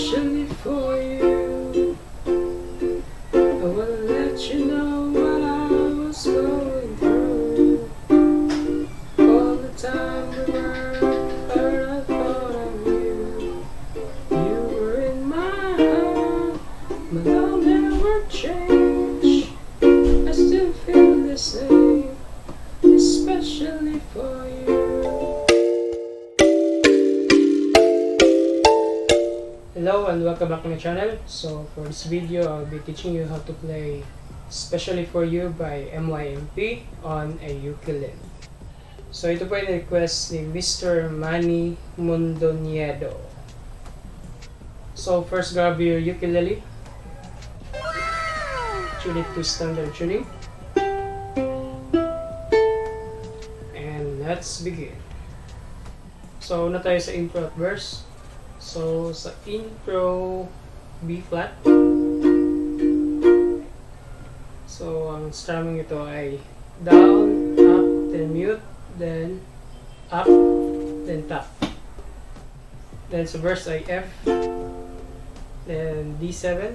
especially for you. I wanna let you know what I was going through. All the time we were hurt, I thought of you. You were in my heart, my love never changed. I still feel the same, especially for you. Hello and welcome back to my channel. So for this video, I'll be teaching you how to play Especially For You by MYMP on a ukulele. So ito po yung request ni Mr. Manny Mondoniedo. So first, grab your ukulele. Tune it to standard tuning. And let's begin. So una tayo sa intro at verse. So, sa intro, B flat. So, ang strumming ito ay down, up, then mute, then up, then tap. Then sa verse ay F, then D7,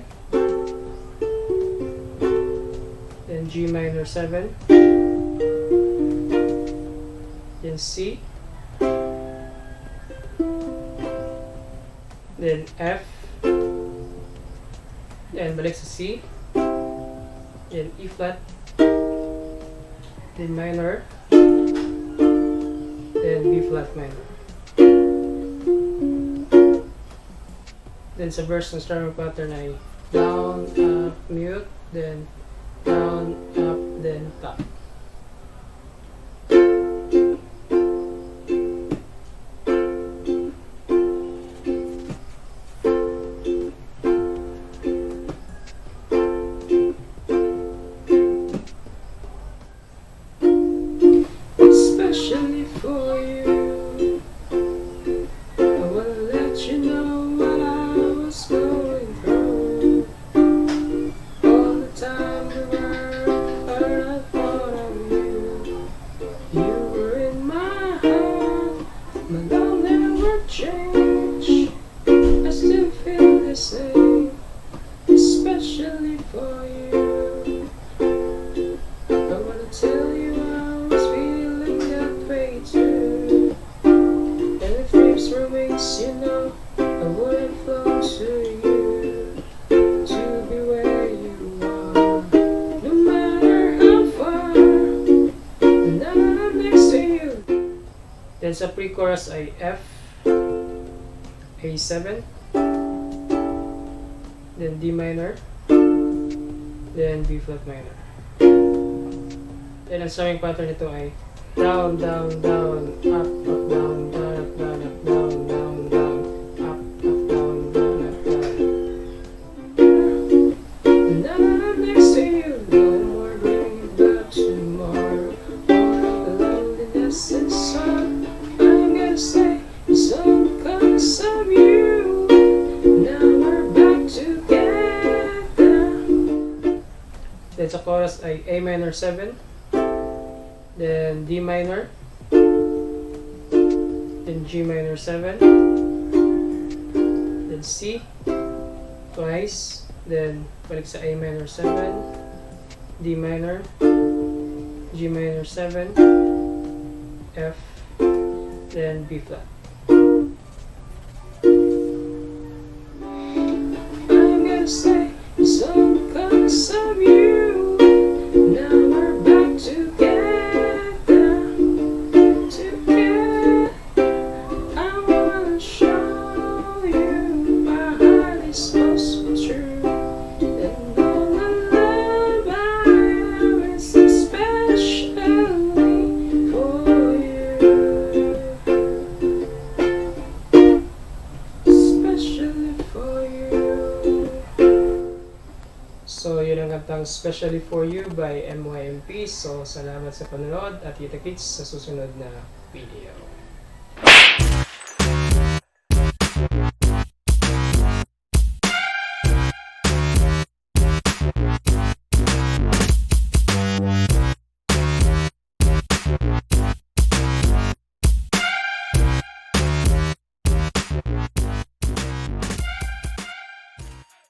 then G minor 7, then C, then F, then balik sa C, then E flat, then minor, then B flat minor. Then sa verse ng strumming pattern ay down, up, mute, then down, up, then tap. Especially for you, I wanna let you know what I was going through. All the time we were hurt, I thought of you. You were in my heart, my love never changed. I still feel the same, especially for you. I wanna tell you I was feeling that way too. And if dreams were wings, you know, I wouldn't flow to you, to be where you are. No matter how far, now that I'm next to you. Then sa pre-chorus ay F, A7, then D minor, then B flat minor. Then ang strumming pattern nito ay down, down, down, up, up, down, down, up, down, up, down, down, down, up, up, down, down, up, down. Now that I'm next to you, no more dreaming about tomorrow. More of the loneliness inside. I'm gonna say it's all because of you. Now we're back together. Then sa chorus ay A minor 7, then D minor, then G minor 7, then C twice, then balik sa A minor 7, D minor, G minor 7, F, then B flat. I'm gonna say it's all because of you. Now we're back together. So, yun ang kantang Especially For You by MYMP. So, salamat sa panonood at kita-kits sa susunod na video.